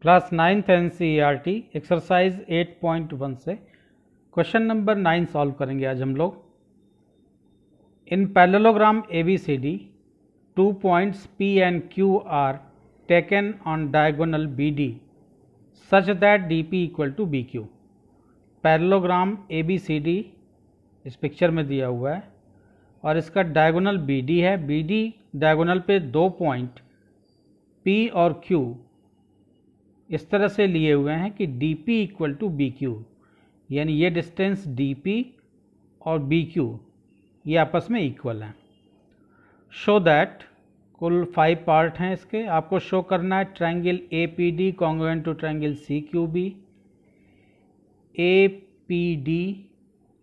Class 9th NCERT exercise 8.1 से question number 9 solve करेंगे आज हम लोग। इन parallelogram ABCD 2 points P and Q are taken on diagonal BD such that DP equal to BQ। Parallelogram ABCD इस picture में दिया हुआ है और इसका डायगोनल BD है। BD डायगोनल पे 2 पॉइंट P और Q इस तरह से लिए हुए हैं कि DP इक्वल टू BQ, यानी ये डिस्टेंस DP और BQ ये आपस में इक्वल हैं। शो दैट कुल 5 पार्ट हैं इसके, आपको शो करना है triangle APD congruent to triangle CQB, APD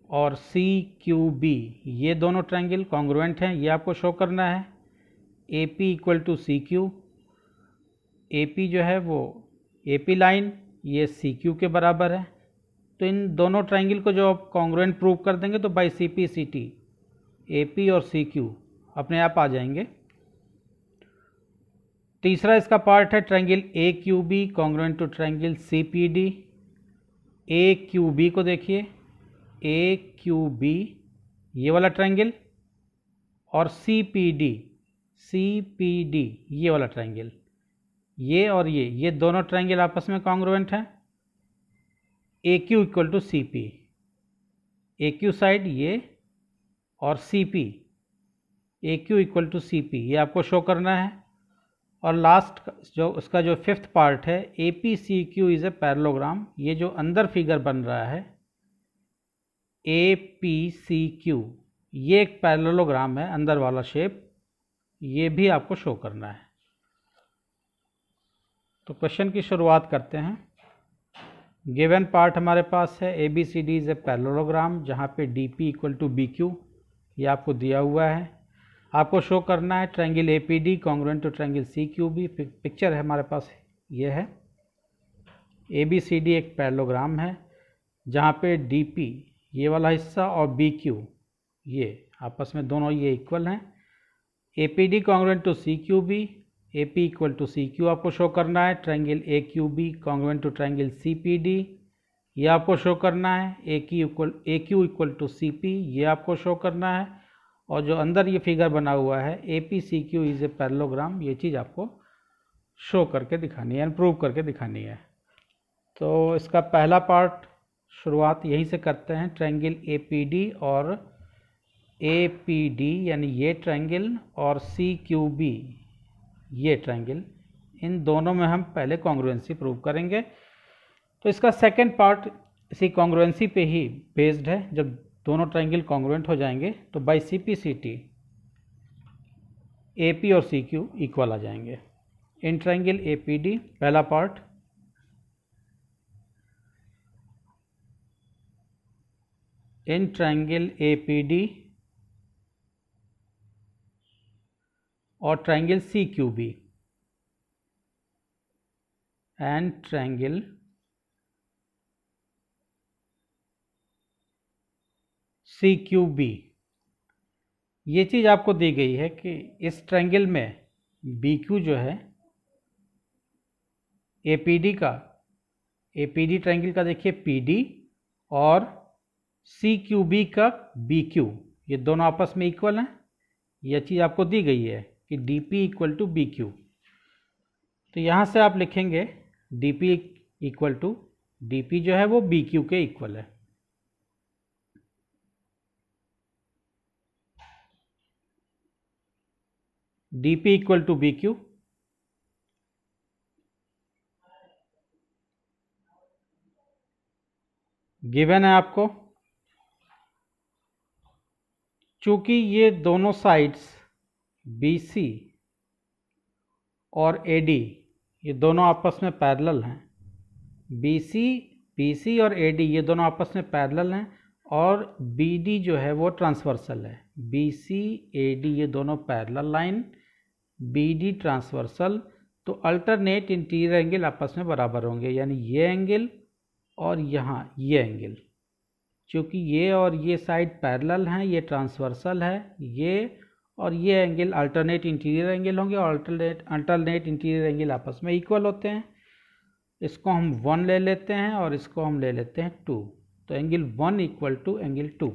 और CQB ये दोनों ट्रायंगल कॉन्ग्रुएंट हैं, ये आपको शो करना है। AP equal to CQ, AP जो है वो AP लाइन ये CQ के बराबर है। तो इन दोनों ट्रायंगल को जो आप कॉन्ग्रुएंट प्रूव कर देंगे तो बाई CP/CT AP और CQ अपने आप आ जाएंगे। तीसरा इसका पार्ट है triangle AQB congruent to triangle CPD। AQB को देखिए, AQB ये वाला ट्रायंगल और CPD ये वाला ट्रायंगल, ये और ये दोनों ट्रायंगल आपस में कॉन्ग्रुएंट हैं। AQ equal to CP, AQ side ये और CP AQ equal to CP ये आपको शो करना है। और लास्ट जो उसका जो 5th पार्ट है APCQ इज़ ए पैरेललोग्राम, ये जो अंदर फिगर बन रहा है APCQ ये एक पैरेललोग्राम है, अंदर वाला शेप, ये भी आपको शो करना है। तो क्वेश्चन की शुरुआत करते हैं। गिवन पार्ट हमारे पास है ABCD इज़ ए पैरेललोग्राम जहाँ पे DP इक्वल टू BQ ये आपको दिया हुआ है। आपको शो करना है triangle APD congruent to triangle CQB। Picture है हमारे पास ये है। ABCD एक पैरेललोग्राम है जहाँ पे DP ये वाला हिस्सा और BQ ये आपस में दोनों ये इक्वल हैं। APD congruent to CQB, AP equal to CQ आपको शो करना है। Triangle AQB congruent to triangle CPD ये आपको शो करना है। AQ इक्वल टू CP ये आपको शो करना है। और जो अंदर ये फिगर बना हुआ है APCQ इज़ ए पैरेललोग्राम, ये चीज़ आपको शो करके दिखानी है, प्रूव करके दिखानी है। तो इसका पहला पार्ट शुरुआत यहीं से करते हैं। ट्रायंगल APD और APD यानी ये ट्रायंगल और CQB ये ट्रायंगल, इन दोनों में हम पहले कॉन्ग्रुएंसी प्रूव करेंगे। तो इसका सेकंड पार्ट इसी कॉन्ग्रुएंसी पे ही बेस्ड है। जब दोनों ट्रायंगल कॉन्ग्रुएंट हो जाएंगे तो बाई CP/CT AP और CQ इक्वल आ जाएंगे। इन ट्रायंगल APD पहला पार्ट, इन ट्रायंगल APD और triangle CQB and triangle CQB ये चीज़ आपको दी गई है कि इस ट्रायंगल में BQ जो है APD का, APD ट्रायंगल का देखिए PD और CQB का BQ ये दोनों आपस में इक्वल हैं। यह चीज़ आपको दी गई है कि DP इक्वल टू BQ। तो यहाँ से आप लिखेंगे DP इक्वल टू, DP जो है वो BQ के इक्वल है। DP equal to BQ, given है आपको। चूंकि ये दोनों साइड्स BC और AD ये दोनों आपस में पैरेलल हैं, BC और AD ये दोनों आपस में पैरेलल हैं और BD जो है वो ट्रांसवर्सल है। BC AD ये दोनों पैरेलल लाइन, BD ट्रांसवर्सल, तो अल्टरनेट इंटीरियर एंगल आपस में बराबर होंगे, यानी ये एंगल और यहाँ ये एंगल। क्योंकि ये और ये साइड पैरेलल हैं, ये ट्रांसवर्सल है, ये और ये एंगल अल्टरनेट इंटीरियर एंगल होंगे और अल्टरनेट इंटीरियर एंगल आपस में इक्वल होते हैं। इसको हम 1 ले लेते हैं और इसको हम ले लेते हैं 2, तो angle 1 equal to angle 2।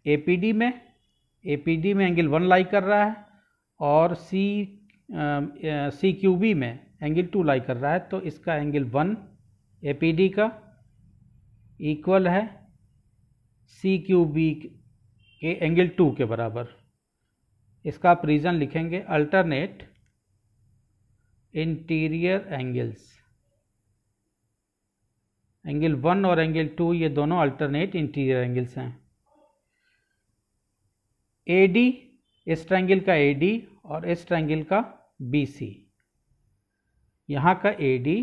APD में एंगल 1 लाई कर रहा है और सी क्यू बी में एंगल 2 लाई कर रहा है, तो इसका एंगल 1 एपीडी का इक्वल है सी क्यू बी के एंगल 2 के बराबर। इसका आप रीज़न लिखेंगे अल्टरनेट इंटीरियर एंगल्स। एंगल 1 और एंगल 2 ये दोनों अल्टरनेट इंटीरियर एंगल्स हैं। एडी, इस ट्रायंगल का एडी और इस ट्रायंगल का बीसी, यहाँ का एडी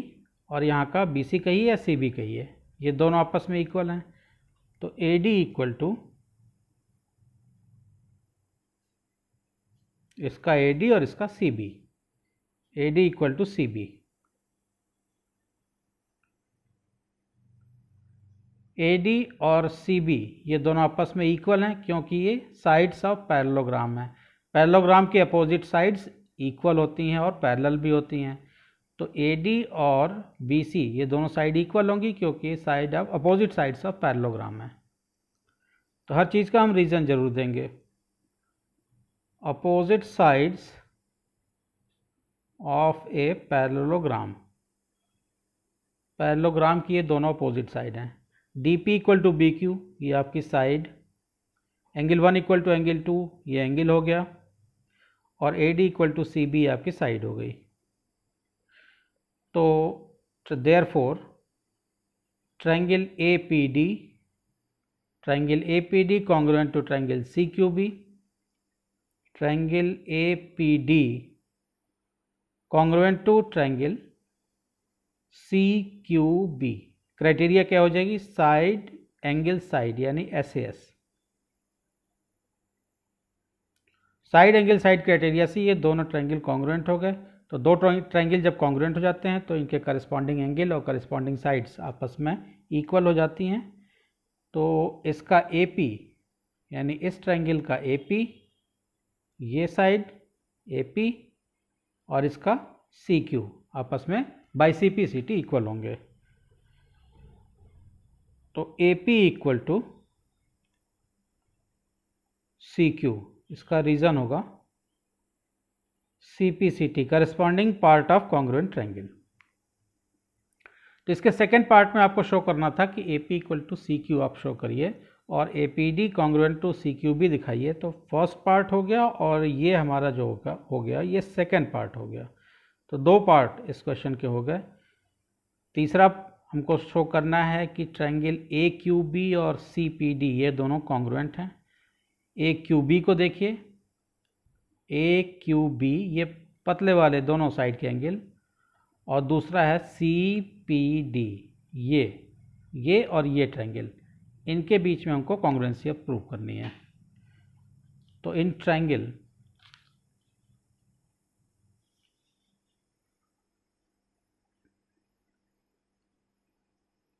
और यहाँ का बीसी कहिए या सीबी कहिए, ये दोनों आपस में इक्वल हैं। तो एडी इक्वल टू इसका एडी और इसका CB, AD equal to CB. AD और सीबी ये दोनों आपस में इक्वल हैं क्योंकि ये साइड्स ऑफ पैरेललोग्राम है। पैरेललोग्राम की अपोजिट साइड्स इक्वल होती हैं और पैरेलल भी होती हैं। तो एडी और बीसी ये दोनों साइड इक्वल होंगी क्योंकि side of opposite sides of parallelogram है। तो हर चीज़ का हम रीज़न जरूर देंगे। Opposite sides of a parallelogram, parallelogram की ये दोनों अपोजिट साइड हैं। D P equal to B Q, ये आपकी side, angle 1 equal to angle 2 ये एंगल हो गया, और A D equal to C B आपकी साइड हो गई। तो therefore triangle A P D congruent to triangle C Q B, triangle A P D congruent to triangle C Q B. Criteria क्या हो जाएगी? साइड एंगल साइड यानी SAS। Side angle side criteria से ये दोनों ट्रायंगल कॉन्ग्रुएंट हो गए। तो दो ट्रायंगल जब कॉन्ग्रुएंट हो जाते हैं तो इनके करस्पॉन्डिंग एंगल और करस्पॉन्डिंग साइड्स आपस में इक्वल हो जाती हैं। तो इसका AP यानी इस ट्रायंगल का AP, ये साइड AP और इसका CQ आपस में बाई CP/CT इक्वल होंगे। तो AP इक्वल टू CQ, इसका रीज़न होगा CP/CT corresponding part of congruent triangle. तो इसके सेकेंड पार्ट में आपको शो करना था कि AP इक्वल टू CQ आप शो करिए और APD कॉन्ग्रुएंट टू CQB दिखाइए। तो फर्स्ट पार्ट हो गया और ये हमारा जो हो गया ये सेकेंड पार्ट हो गया। तो दो पार्ट इस क्वेश्चन के हो गए। तीसरा हमको शो करना है कि ट्रायंगल AQB और CPD ये दोनों कॉन्ग्रुएंट हैं। AQB को देखिए, AQB ये पतले वाले दोनों साइड के एंगल, और दूसरा है CPD ये और ये ट्रायंगल, इनके बीच में हमको कॉन्ग्रुएंसी प्रूव करनी है। तो इन ट्रायंगल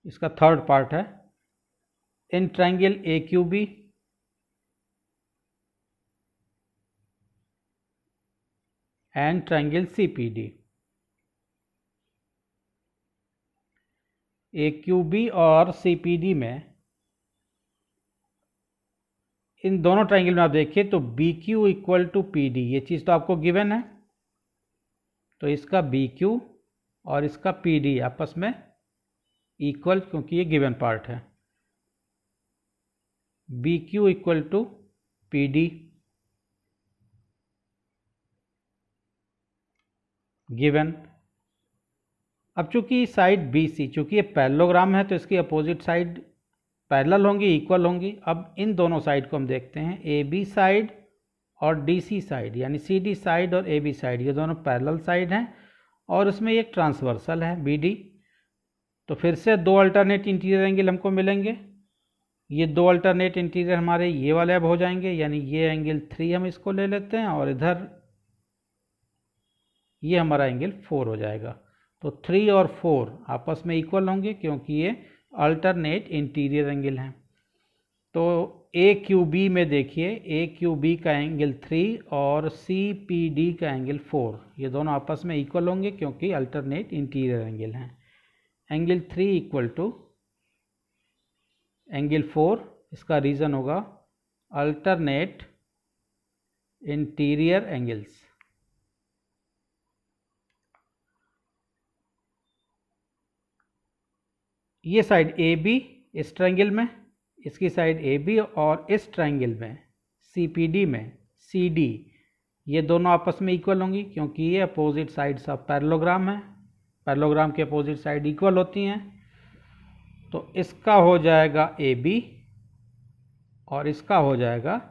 इसका थर्ड पार्ट है, in triangle AQB and triangle CPD। AQB और CPD में इन दोनों ट्रायंगल में आप देखिए तो BQ इक्वल टू PD, ये चीज़ तो आपको गिवन है। तो इसका BQ और इसका PD आपस में इक्वल, क्योंकि ये गिवन पार्ट है। BQ equal to PD given. अब चूंकि साइड BC, चूंकि ये पैरेललोग्राम है तो इसकी अपोजिट साइड पैरेलल होंगी, इक्वल होंगी। अब इन दोनों साइड को हम देखते हैं, AB साइड और DC साइड यानी CD साइड और AB साइड ये दोनों पैरेलल साइड हैं और उसमें एक ट्रांसवर्सल है BD। तो फिर से दो अल्टरनेट इंटीरियर एंगल हमको मिलेंगे। ये दो अल्टरनेट इंटीरियर हमारे ये वाले अब हो जाएंगे, यानी ये एंगल 3 हम इसको ले लेते हैं और इधर ये हमारा एंगल 4 हो जाएगा। तो 3 और 4 आपस में इक्वल होंगे क्योंकि ये अल्टरनेट इंटीरियर एंगल हैं। तो ए क्यू बी में देखिए, ए क्यू बी का एंगल 3 और सी पी डी का एंगल 4, ये दोनों आपस में इक्वल होंगे क्योंकि अल्टरनेट इंटीरियर एंगल हैं। एंगल 3 इक्वल टू एंगल 4, इसका रीज़न होगा अल्टरनेट इंटीरियर एंगल्स। ये साइड ए बी इस ट्रायंगल में, इसकी साइड ए बी, और इस ट्रायंगल में सी पी डी में सी डी, ये दोनों आपस में इक्वल होंगी क्योंकि ये अपोजिट साइड्स ऑफ पैरेललोग्राम है। पैरेललोग्राम के अपोजिट साइड इक्वल होती हैं, तो इसका हो जाएगा ए बी और इसका हो जाएगा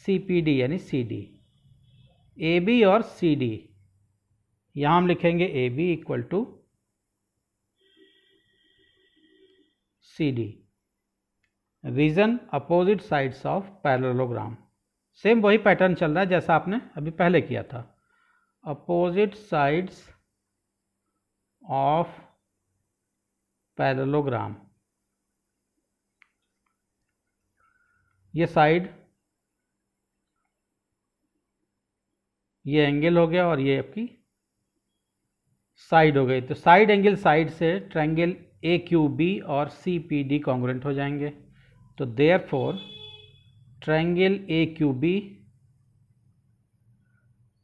सी पी डी यानी सी डी। ए बी और सी डी, यहाँ हम लिखेंगे A B equal to C D. Reason opposite sides of parallelogram. Same वही पैटर्न चल रहा है जैसा आपने अभी पहले किया था। अपोजिट साइड्स ऑफ पैरेललोग्राम, ये साइड, ये एंगल हो गया और ये आपकी साइड हो गई। तो साइड एंगल साइड से ट्रायंगल ए क्यू बी और सी पी डी कॉन्ग्रुएंट हो जाएंगे। तो therefore triangle A Q B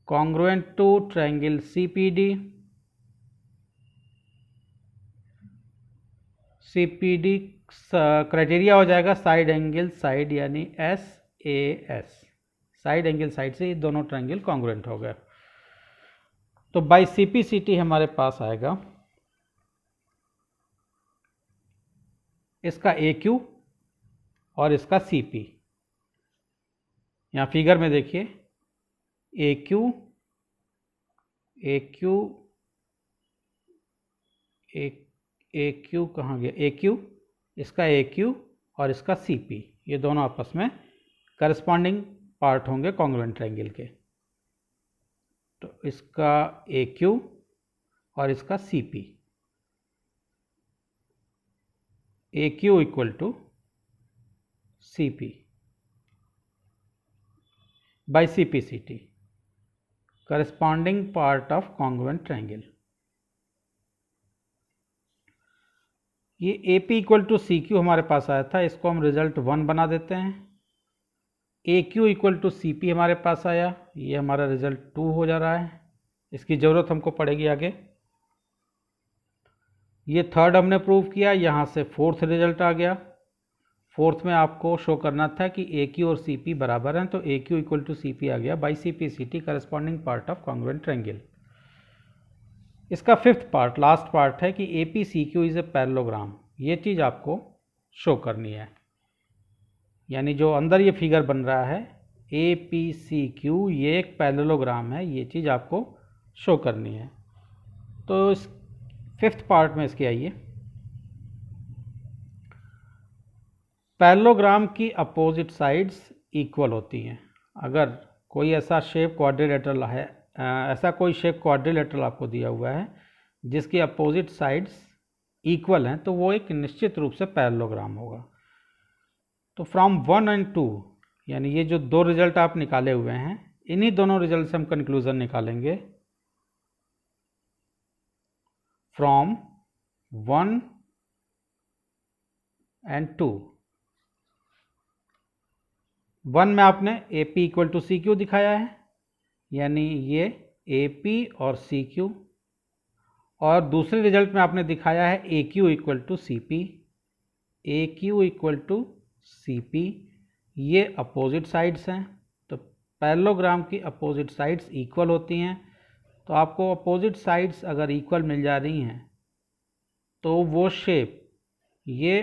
congruent to triangle C P D, C P D criteria हो जाएगा साइड एंगल साइड यानी S A S. Side angle side से ये दोनों ट्रायंगल कॉन्ग्रुएंट हो गए। तो by C P C T हमारे पास आएगा इसका ए क्यू और इसका सी पी। यहाँ फिगर में देखिए A Q A Q A Q कहाँ गया, ए क्यू, इसका ए क्यू और इसका सी पी, ये दोनों आपस में करस्पॉन्डिंग पार्ट होंगे कॉन्ग्रुएंट ट्रायंगल के। तो इसका ए क्यू और इसका C P, A Q equal to C P by C P C T, corresponding part of congruent triangle. ये A P equal to C Q हमारे पास आया था, इसको हम रिजल्ट 1 बना देते हैं। A Q equal to C P हमारे पास आया, ये हमारा रिजल्ट 2 हो जा रहा है, इसकी ज़रूरत हमको पड़ेगी आगे। ये थर्ड हमने प्रूव किया, यहाँ से फोर्थ रिजल्ट आ गया। फोर्थ में आपको शो करना था कि ए क्यू और सी पी बराबर हैं, तो A Q equal to C P आ गया by C P C T, corresponding part of congruent triangle. इसका फिफ्थ पार्ट, लास्ट पार्ट है कि A P C Q is a parallelogram. ये चीज़ आपको शो करनी है, यानी जो अंदर ये फिगर बन रहा है ए पी सी क्यू, ये एक पैरेललोग्राम है, ये चीज़ आपको शो करनी है। तो इस फिफ्थ पार्ट में इसके आइए। पैरेललोग्राम की अपोजिट साइड्स इक्वल होती हैं। अगर कोई ऐसा शेप क्वाड्रिलेटरल है, ऐसा कोई शेप क्वाड्रिलेटरल आपको दिया हुआ है जिसकी अपोजिट साइड्स इक्वल हैं, तो वो एक निश्चित रूप से पैरेललोग्राम होगा। तो फ्रॉम 1 एंड 2, यानी ये जो दो रिजल्ट आप निकाले हुए हैं, इन्हीं दोनों रिजल्ट से हम कंक्लूजन निकालेंगे। फ्रॉम 1 एंड 2, 1 में आपने A P equal to C Q दिखाया है, यानी ये ए पी और सी क्यू, और दूसरे रिजल्ट में आपने दिखाया है A Q equal to C P, A Q equal to C P, ये अपोजिट साइड्स हैं। तो पैरेललोग्राम की अपोजिट साइड्स इक्वल होती हैं। तो आपको अपोजिट साइड्स अगर इक्वल मिल जा रही हैं तो वो शेप, ये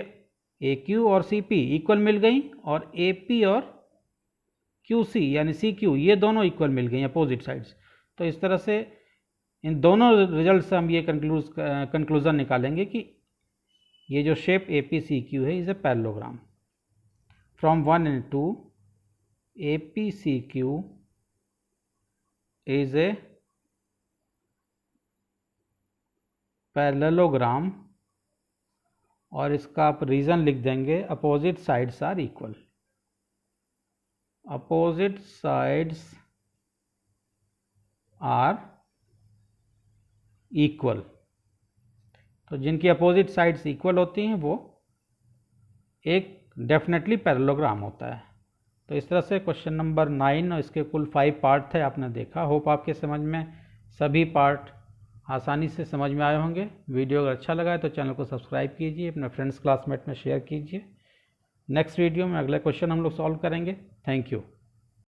ए क्यू और सी पी इक्वल मिल गई, और ए पी और क्यू सी यानी सी क्यू, ये दोनों इक्वल मिल गई अपोजिट साइड्स। तो इस तरह से इन दोनों रिजल्ट से हम ये कंक्लूजन निकालेंगे कि ये जो shape A P C Q है is a parallelogram. From 1 and 2, A P C Q is a parallelogram और इसका आप रीज़न लिख देंगे opposite sides are equal. Opposite sides are equal, तो जिनकी अपोजिट साइड्स इक्वल होती हैं वो एक डेफिनेटली पैरेललोग्राम होता है। तो इस तरह से क्वेश्चन नंबर 9 और इसके कुल 5 पार्ट थे, आपने देखा। होप आपके समझ में सभी पार्ट आसानी से समझ में आए होंगे। वीडियो अगर अच्छा लगा है तो चैनल को सब्सक्राइब कीजिए, अपने फ्रेंड्स क्लासमेट में शेयर कीजिए। नेक्स्ट वीडियो में अगले क्वेश्चन हम लोग सॉल्व करेंगे। Thank you.